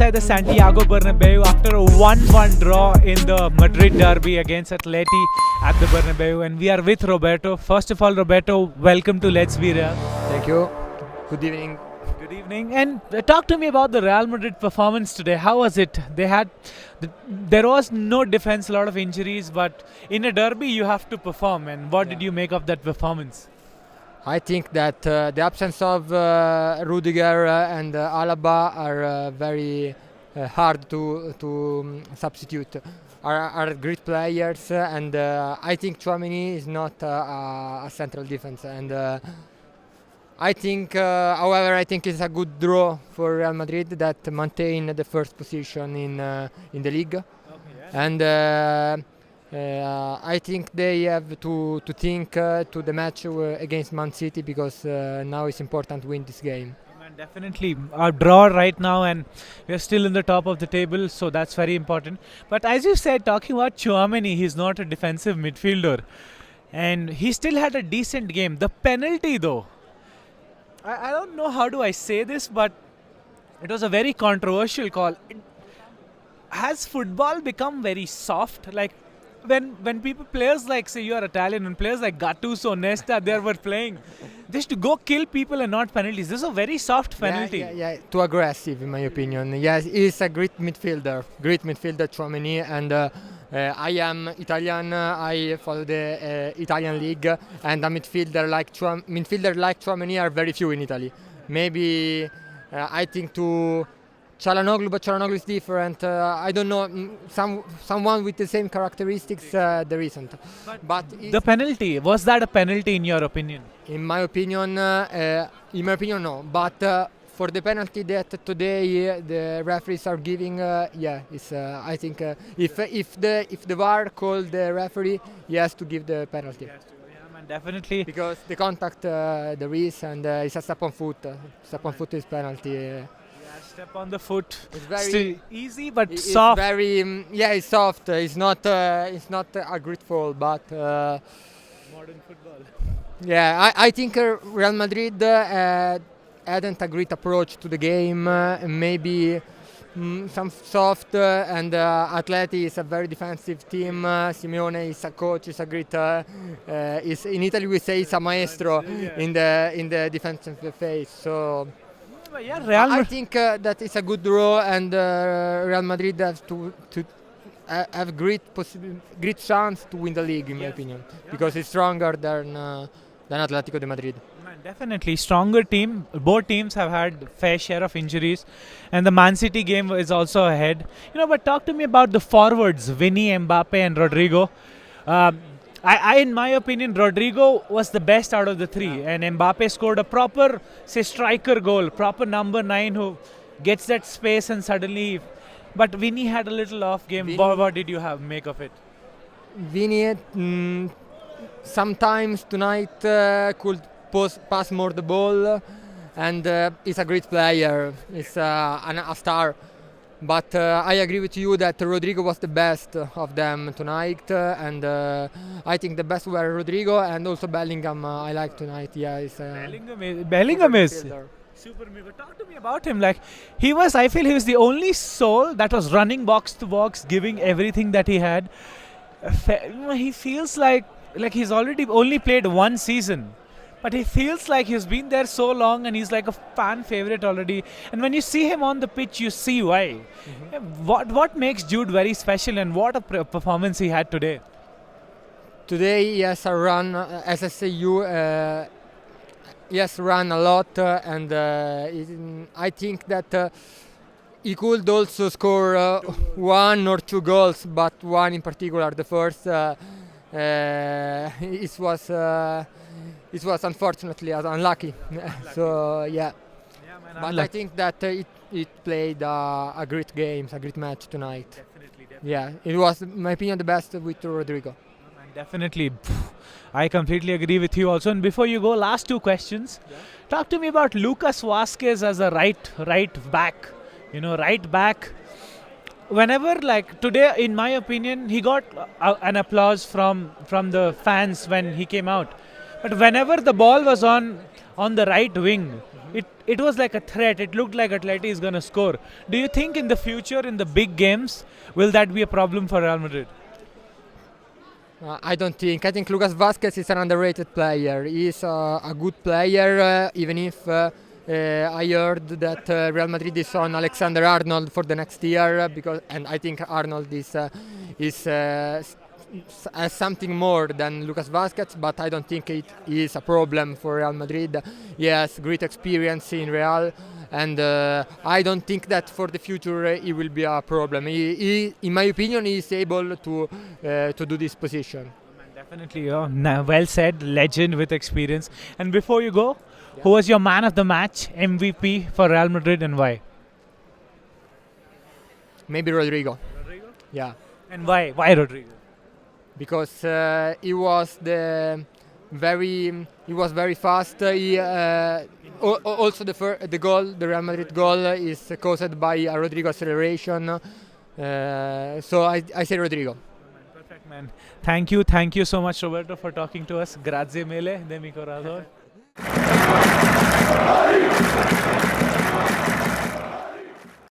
inside the Santiago Bernabeu after a 1-1 draw in the Madrid derby against Atleti at the Bernabeu, and we are with Roberto. First of all, Roberto, welcome to Let's Be Real. Thank you. Good evening. Good evening, and talk to me about the Real Madrid performance today. How was it? There was no defense, a lot of injuries, but in a derby you have to perform. And what did you make of that performance? I think that the absence of Rudiger and Alaba are very hard to substitute. Are great players, and I think Tchouaméni is not a central defense. And I think, however, I think it's a good draw for Real Madrid that maintain the first position in the league. Okay, yeah. And I think they have to think to the match against Man City, because now it's important to win this game. Man, definitely a draw right now, and we're still in the top of the table, so that's very important. But as you said, talking about Tchouaméni, he's not a defensive midfielder, and he still had a decent game. The penalty, though, I don't know how do I say this, but it was a very controversial call. Has football become very soft? Like when players like, say, you are Italian, and players like Gattuso, Nesta, they were playing just to go kill people and not penalties. This is a very soft penalty. Yeah, too aggressive in my opinion. Yes, he's a great midfielder, Tchouaméni, and I am Italian. I follow the Italian league, and a midfielder like Tchouaméni are very few in Italy. Maybe I think to Çalhanoğlu, but Çalhanoğlu is different. I don't know, someone with the same characteristics there isn't. But the penalty, was that a penalty in your opinion? In my opinion, no. But for the penalty that today the referees are giving, it's. I think if the VAR called the referee, he has to give the penalty. Yeah, man, definitely. Because the contact there is, and it's a step on foot. Step on foot is penalty. Step on the foot. It's very still easy, but soft. It's very it's soft. It's not a great fall, but Modern football. yeah, I think Real Madrid hadn't a great approach to the game. Maybe some soft, and Atleti is a very defensive team. Simeone is a coach, is a great. Is in Italy we say he's a maestro in the defensive phase. So. Yeah, I think that it's a good draw, and Real Madrid has to have great chance to win the league, in my opinion, because it's stronger than Atletico de Madrid. Man, definitely stronger team. Both teams have had fair share of injuries, and the Man City game is also ahead. But talk to me about the forwards, Vinny, Mbappe, and Rodrigo. In my opinion, Rodrigo was the best out of the three, and Mbappe scored a proper, say, striker goal, proper number 9 who gets that space and suddenly. But Vinny had a little off game. What did you make of it? Vinny sometimes tonight could pass more the ball, and he's a great player. He's a star. But I agree with you that Rodrigo was the best of them tonight, and I think the best were Rodrigo and also Bellingham. I like tonight. Yeah, Bellingham is super. Talk to me about him. Like I feel he was the only soul that was running box to box, giving everything that he had. He feels like he's already only played one season. But he feels like he's been there so long, and he's like a fan favorite already. And when you see him on the pitch, you see why. What makes Jude very special, and what a performance he had today? Today he has a run, as I say, he has run a lot, and I think that he could also score 1 or 2 goals, but one in particular, the first, it was unfortunately unlucky. So yeah, man, but I think that it played a great game, a great match tonight. Definitely. Yeah, it was, in my opinion, the best with Rodrigo. Man, definitely. I completely agree with you also. And before you go, last 2 questions. Talk to me about Lucas Vazquez as a right back. Right back. Whenever, like today, in my opinion, he got an applause from the fans when he came out. But whenever the ball was on the right wing, it was like a threat. It looked like Atleti is going to score. Do you think in the future, in the big games, will that be a problem for Real Madrid? I don't think. I think Lucas Vazquez is an underrated player. He's a good player, even if I heard that Real Madrid is on Alexander Arnold for the next year and I think Arnold has something more than Lucas Vazquez, but I don't think it is a problem for Real Madrid. He has great experience in Real, and I don't think that for the future he will be a problem. In my opinion, he is able to do this position. Definitely, well said, legend with experience. And before you go, who was your man of the match, MVP for Real Madrid, and why? Maybe Rodrigo. Rodrigo? Yeah. And why? Why Rodrigo? Because he was very fast. Also the goal, the Real Madrid goal, is caused by a Rodrigo acceleration. So I say Rodrigo. Perfect, man. Thank you so much, Roberto, for talking to us. Grazie mille, de mi corazon.